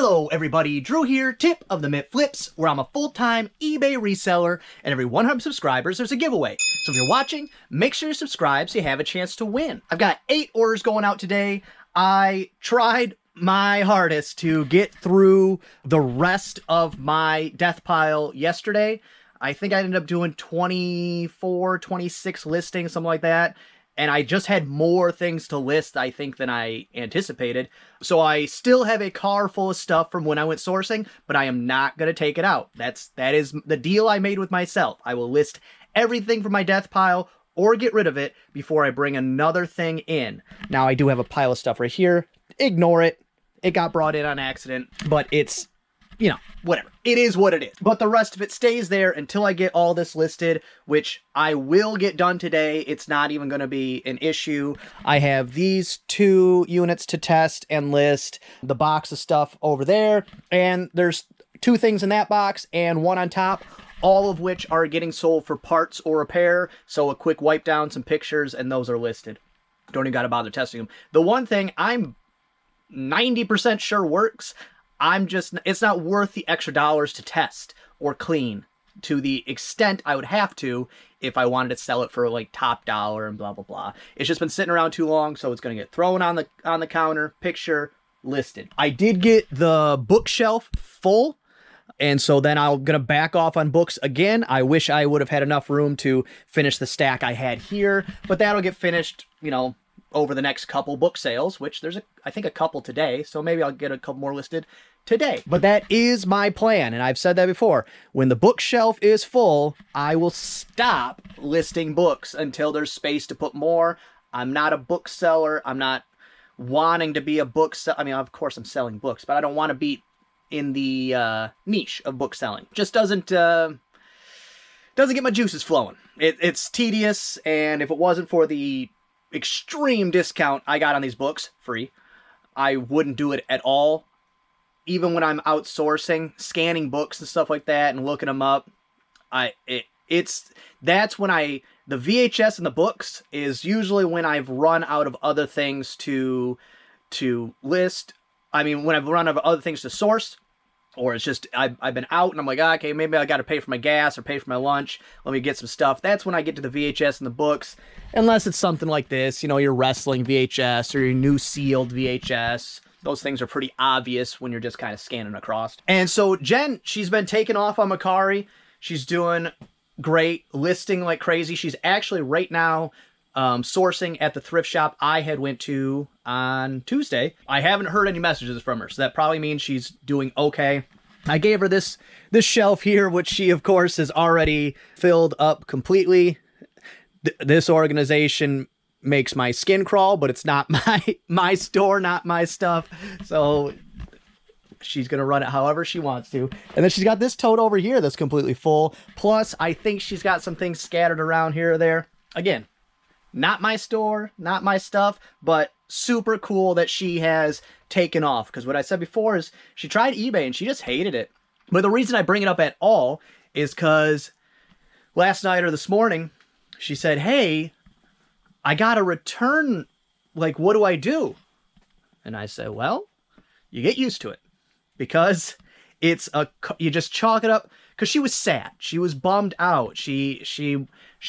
Hello everybody, Drew here, tip of the Mint Flips, where I'm a full-time eBay reseller, and every 100 subscribers there's a giveaway. So if you're watching, make sure you subscribe so you have a chance to win. I've got 8 orders going out today. I tried my hardest to get through the rest of my death pile yesterday. I think I ended up doing 24, 26 listings, something like that. And I just had more things to list, I think, than I anticipated. So I still have a car full of stuff from when I went sourcing, but I am not going to take it out. That is the deal I made with myself. I will list everything from my death pile or get rid of it before I bring another thing in. Now, I do have a pile of stuff right here. Ignore it. It got brought in on accident, but it's, you know, whatever. It is what it is. But the rest of it stays there until I get all this listed, which I will get done today. It's not even going to be an issue. I have these 2 units to test and list, the box of stuff over there, and there's 2 things in that box and 1 on top, all of which are getting sold for parts or repair. So a quick wipe down, some pictures, and those are listed. Don't even got to bother testing them. The one thing I'm 90% sure works, it's not worth the extra dollars to test or clean to the extent I would have to if I wanted to sell it for like top dollar and blah, blah, blah. It's just been sitting around too long, so it's going to get thrown on the counter, picture, listed. I did get the bookshelf full, and so then I'm going to back off on books again. I wish I would have had enough room to finish the stack I had here, but that'll get finished, you know, over the next couple book sales, which there's I think a couple today, so maybe I'll get a couple more listed today. But that is my plan, and I've said that before. When the bookshelf is full, I will stop listing books until there's space to put more. I'm not a bookseller. I'm not wanting to be a bookseller. I mean, of course I'm selling books, but I don't want to be in the niche of book selling. Just doesn't get my juices flowing. It's tedious, and if it wasn't for the extreme discount I got on these books, free, I wouldn't do it at all. Even when I'm outsourcing, scanning books and stuff like that and looking them up, that's when the VHS and the books is usually when I've run out of other things to list. I mean, when I've run out of other things to source, or it's just I've been out and I'm like, okay, maybe I got to pay for my gas or pay for my lunch. Let me get some stuff. That's when I get to the VHS and the books, unless it's something like this, you know, your wrestling VHS or your new sealed VHS. Those things are pretty obvious when you're just kind of scanning across. And so Jen, she's been taking off on Macari. She's doing great, listing like crazy. She's actually right now sourcing at the thrift shop I had went to on Tuesday. I haven't heard any messages from her, so that probably means she's doing okay. I gave her this shelf here, which she, of course, has already filled up completely. This organization makes my skin crawl, but it's not my store, not my stuff. So she's going to run it however she wants to. And then she's got this tote over here that's completely full. Plus, I think she's got some things scattered around here or there. Again, not my store, not my stuff, but super cool that she has taken off. Because what I said before is she tried eBay and she just hated it. But the reason I bring it up at all is because last night or this morning, she said, hey, I got a return. Like, what do I do? And I said, well, you get used to it. Because you just chalk it up. Because she was sad. She was bummed out. She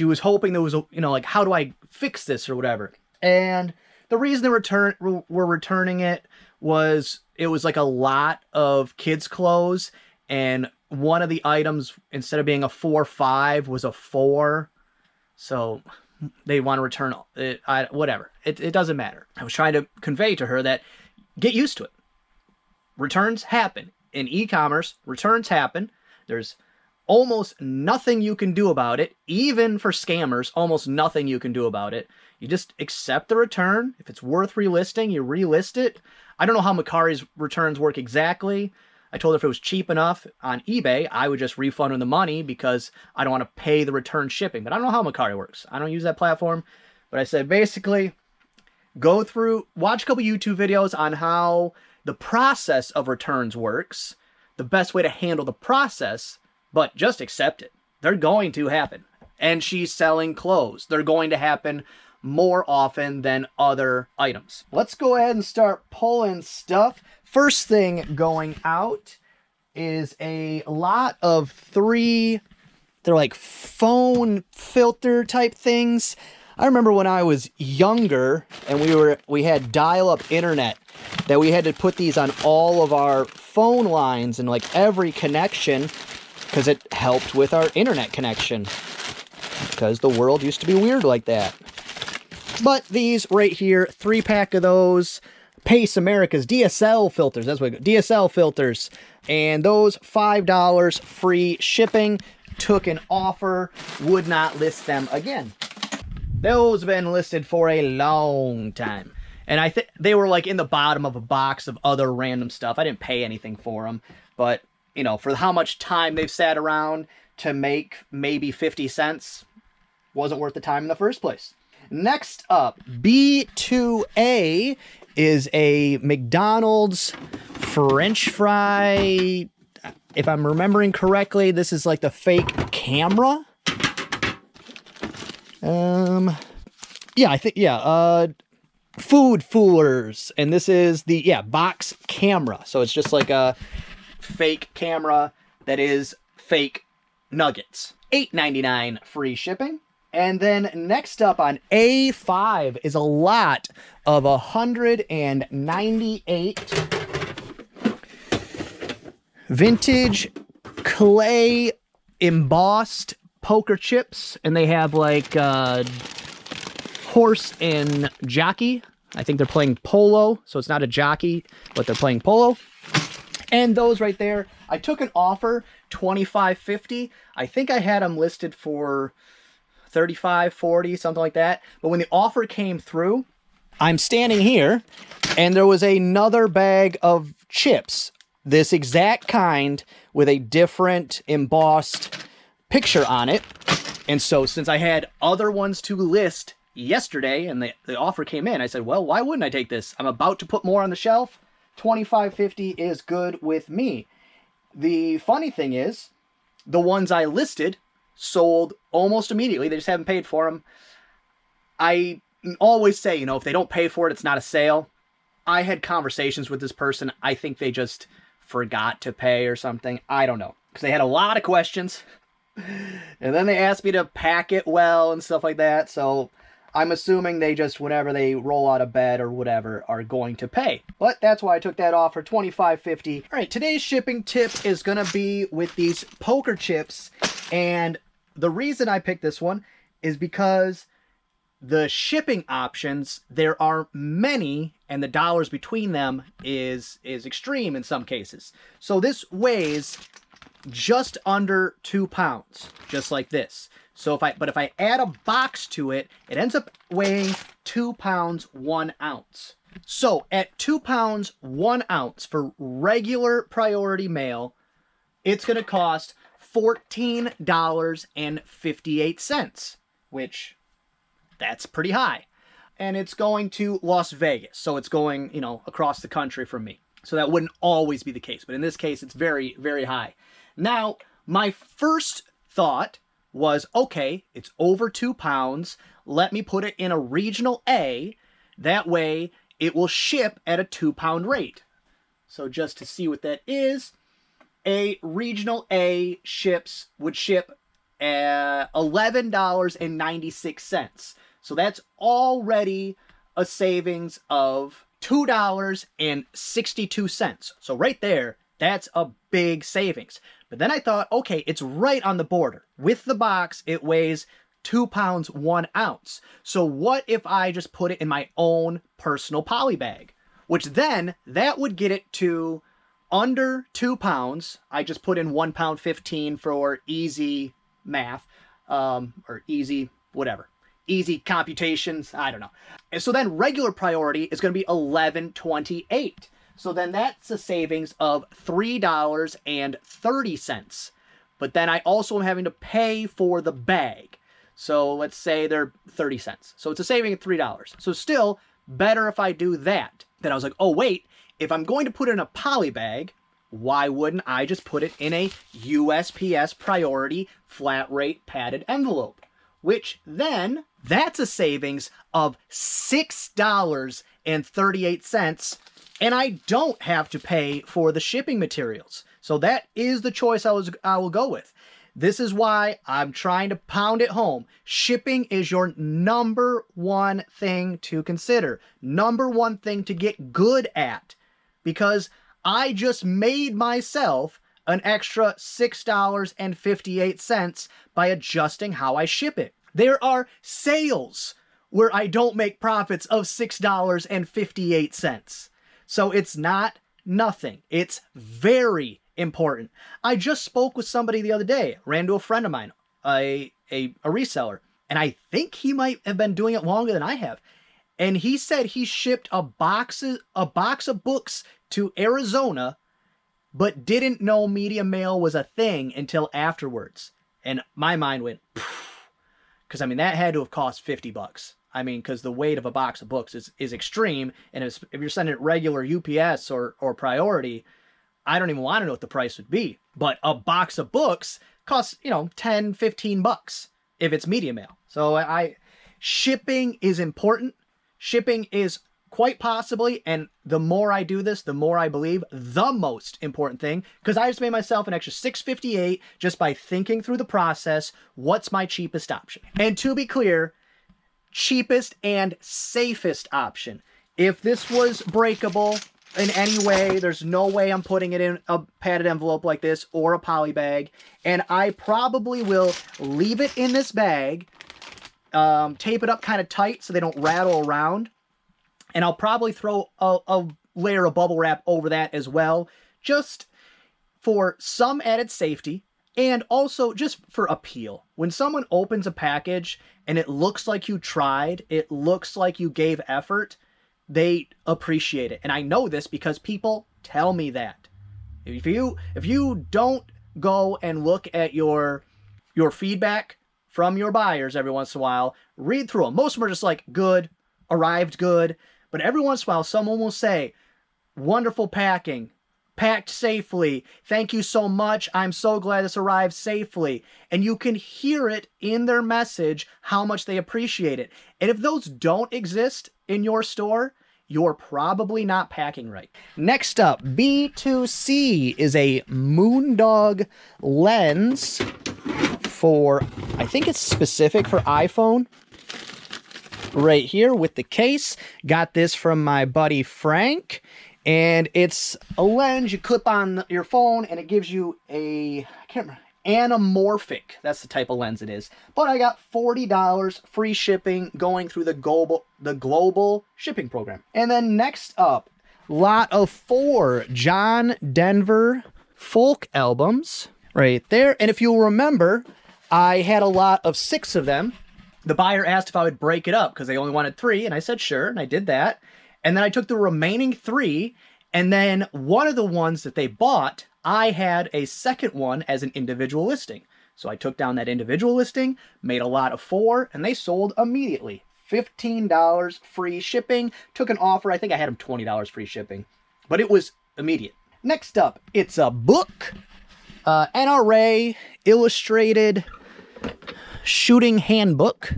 was hoping there was a, you know, like, how do I fix this or whatever. And the reason we're returning it was like a lot of kids' clothes, and one of the items, instead of being a 4-5, was a 4. So they want to return it. Whatever. It doesn't matter. I was trying to convey to her that get used to it. Returns happen. In e-commerce, returns happen. There's almost nothing you can do about it. Even for scammers, almost nothing you can do about it. You just accept the return. If it's worth relisting, you relist it. I don't know how Macari's returns work exactly. I told her if it was cheap enough on eBay, I would just refund her the money because I don't want to pay the return shipping. But I don't know how Macari works. I don't use that platform. But I said, basically, watch a couple YouTube videos on how the process of returns works, the best way to handle the process, but just accept it. They're going to happen. And she's selling clothes. They're going to happen more often than other items. Let's go ahead and start pulling stuff. First thing going out is a lot of they're like phone filter type things. I remember when I was younger and we had dial-up internet that we had to put these on all of our phone lines and like every connection because it helped with our internet connection because the world used to be weird like that. But these right here, 3-pack of those, Pace America's DSL filters, that's what DSL filters, and those $5 free shipping. Took an offer, would not list them again. Those have been listed for a long time. And I think they were like in the bottom of a box of other random stuff. I didn't pay anything for them. But, you know, for how much time they've sat around to make maybe 50 cents, wasn't worth the time in the first place. Next up, B2A is a McDonald's French fry. If I'm remembering correctly, this is like the fake camera. Yeah, I think, yeah, Food Foolers. And this is the, yeah, box camera. So it's just like a fake camera that is fake nuggets. $8.99 free shipping. And then next up on A5 is a lot of 198 vintage clay embossed poker chips, and they have like horse and jockey. I think they're playing polo, so it's not a jockey, but they're playing polo. And those right there, I took an offer, $25.50. I think I had them listed for $35, $40, something like that. But when the offer came through, I'm standing here, and there was another bag of chips, this exact kind with a different embossed picture on it. And so since I had other ones to list yesterday and the offer came in, I said, well, why wouldn't I take this? I'm about to put more on the shelf. $25.50 is good with me. The funny thing is, the ones I listed sold almost immediately. They just haven't paid for them. I always say, you know, if they don't pay for it, it's not a sale. I had conversations with this person. I think they just forgot to pay or something. I don't know. Because they had a lot of questions. And then they asked me to pack it well and stuff like that. So I'm assuming they just, whenever they roll out of bed or whatever, are going to pay. But that's why I took that off for $25.50. All right, today's shipping tip is going to be with these poker chips. And the reason I picked this one is because the shipping options, there are many, and the dollars between them is extreme in some cases. So this weighs just under 2 pounds, just like this. So if I add a box to it, it ends up weighing 2 pounds 1 ounce. So at 2 pounds 1 ounce for regular priority mail, it's going to cost $14.58, which that's pretty high. And it's going to Las Vegas, so it's going, you know, across the country from me. So that wouldn't always be the case, but in this case, it's very, very high. Now, my first thought was, okay, it's over 2 pounds. Let me put it in a regional A. That way, it will ship at a 2-pound rate. So just to see what that is, a regional A would ship at $11.96. So that's already a savings of $2.62. So right there, that's a big savings. But then I thought, okay, it's right on the border. With the box, it weighs 2 pounds 1 ounce. So what if I just put it in my own personal poly bag? Which then, that would get it to under 2 pounds. I just put in 1 pound 15 for easy math, or easy whatever. Easy computations, I don't know. And so then regular priority is going to be $11.28. So then that's a savings of $3.30. But then I also am having to pay for the bag. So let's say they're 30 cents. So it's a saving of $3. So still better if I do that. Then I was like, oh wait, if I'm going to put it in a poly bag, why wouldn't I just put it in a USPS priority flat rate padded envelope? Which then That's a savings of $6.38, and I don't have to pay for the shipping materials. So that is the choice I will go with. This is why I'm trying to pound it home. Shipping is your number one thing to consider. Number one thing to get good at. Because I just made myself an extra $6.58 by adjusting how I ship it. There are sales where I don't make profits of $6.58. So it's not nothing. It's very important. I just spoke with somebody the other day, ran to a friend of mine, a reseller, and I think he might have been doing it longer than I have. And he said he shipped a box of books to Arizona, but didn't know media mail was a thing until afterwards. And my mind went, because I mean, that had to have cost $50. I mean, because the weight of a box of books is extreme. And if you're sending it regular UPS or priority, I don't even want to know what the price would be. But a box of books costs, $10, $15 if it's media mail. So shipping is important. Shipping is quite possibly, and the more I do this, the more I believe, the most important thing, because I just made myself an extra $6.58 just by thinking through the process. What's my cheapest option? And to be clear, cheapest and safest option. If this was breakable in any way, there's no way I'm putting it in a padded envelope like this or a poly bag, and I probably will leave it in this bag, tape it up kind of tight so they don't rattle around, and I'll probably throw a layer of bubble wrap over that as well, just for some added safety and also just for appeal. When someone opens a package and it looks like you tried, it looks like you gave effort, they appreciate it. And I know this because people tell me that. If you don't go and look at your feedback from your buyers every once in a while, read through them. Most of them are just like, good, arrived good. But every once in a while, someone will say, wonderful packing, packed safely, thank you so much, I'm so glad this arrived safely. And you can hear it in their message how much they appreciate it. And if those don't exist in your store, you're probably not packing right. Next up, B2C is a Moondog lens for, I think it's specific for iPhone. Right here with the case. Got this from my buddy Frank. And it's a lens you clip on your phone and it gives you I can't remember, anamorphic. That's the type of lens it is. But I got $40 free shipping going through the global shipping program. And then next up, lot of 4 John Denver folk albums right there. And if you'll remember, I had a lot of 6 of them. The buyer asked if I would break it up because they only wanted 3, and I said sure, and I did that. And then I took the remaining 3, and then one of the ones that they bought, I had a second one as an individual listing. So I took down that individual listing, made a lot of 4, and they sold immediately. $15 free shipping. Took an offer. I think I had them $20 free shipping, but it was immediate. Next up, it's a book, NRA Illustrated Shooting Handbook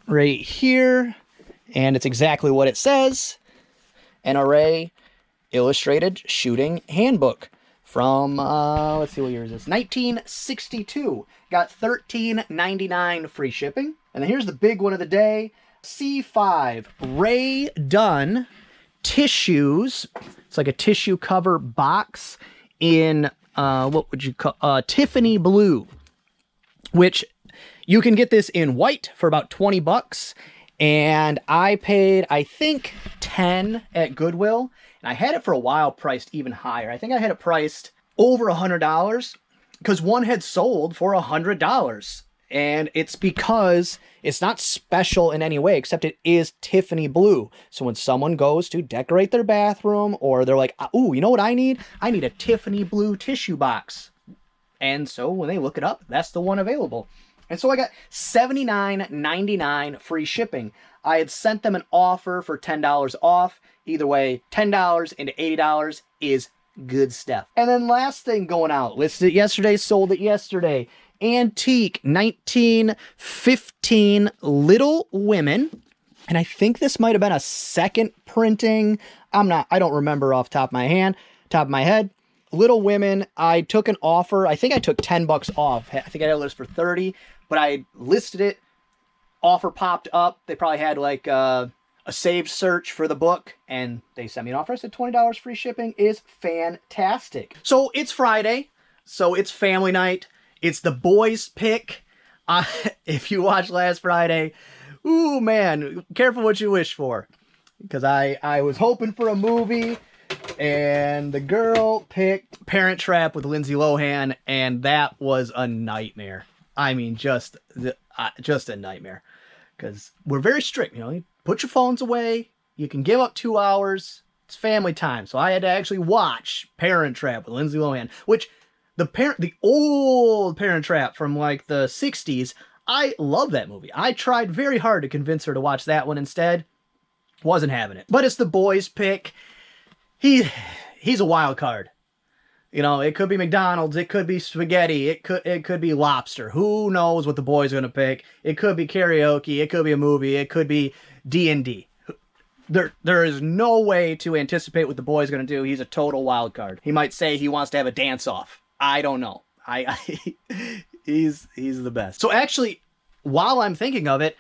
right here, and it's exactly what it says. NRA Illustrated Shooting Handbook from let's see, what year is this? 1962. Got $13.99 free shipping. And then here's the big one of the day. C5 Ray Dunn tissues. It's like a tissue cover box in what would you call Tiffany blue, which you can get this in white for about $20, and I paid, I think, $10 at Goodwill, and I had it for a while priced even higher. I think I had it priced over $100 because one had sold for $100, and it's because it's not special in any way except it is Tiffany blue. So when someone goes to decorate their bathroom, or they're like, ooh, you know what I need? I need a Tiffany blue tissue box. And so when they look it up, that's the one available. And so I got $79.99 free shipping. I had sent them an offer for $10 off. Either way, $10 into $80 is good stuff. And then last thing going out, listed it yesterday, sold it yesterday. antique 1915 Little Women. And I think this might have been a second printing. I don't remember off the top of my head. Little Women, I took an offer. I think I took $10 off. I think I had it listed for 30, but I listed it. Offer popped up. They probably had like a saved search for the book, and they sent me an offer. I said $20 free shipping is fantastic. So it's Friday, so it's family night. It's the boys' pick. If you watched last Friday, ooh man, careful what you wish for. Because I was hoping for a movie, and the girl picked Parent Trap with Lindsay Lohan, and that was a nightmare. I mean, just a nightmare. Because we're very strict, you know. You put your phones away. You can give up 2 hours. It's family time. So I had to actually watch Parent Trap with Lindsay Lohan, which the old Parent Trap from like the 60s. I love that movie. I tried very hard to convince her to watch that one instead. Wasn't having it. But it's the boys' pick. He's a wild card. You know, it could be McDonald's, it could be spaghetti, it could be lobster. Who knows what the boys are going to pick? It could be karaoke, it could be a movie, it could be D&D. There is no way to anticipate what the boy's going to do. He's a total wild card. He might say he wants to have a dance-off. I don't know. He's the best. So actually, while I'm thinking of it,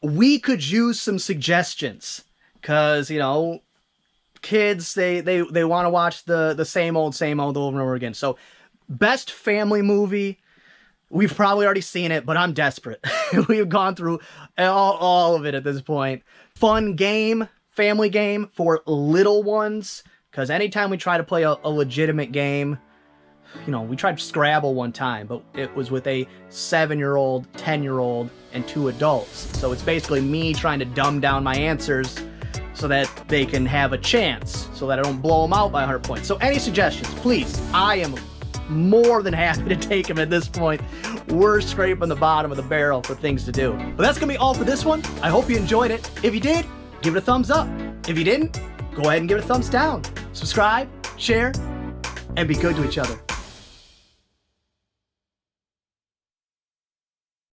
we could use some suggestions. Because, you know, kids, they want to watch the same old over and over again. So best family movie, we've probably already seen it, but I'm desperate. We've gone through all of it at this point. Fun game, family game for little ones, because anytime we try to play a legitimate game, you know, we tried Scrabble one time, but it was with a 7-year-old, 10-year-old, and 2 adults. So it's basically me trying to dumb down my answers so that they can have a chance, so that I don't blow them out by 100 points. So any suggestions, please. I am more than happy to take them at this point. We're scraping the bottom of the barrel for things to do. But that's going to be all for this one. I hope you enjoyed it. If you did, give it a thumbs up. If you didn't, go ahead and give it a thumbs down. Subscribe, share, and be good to each other.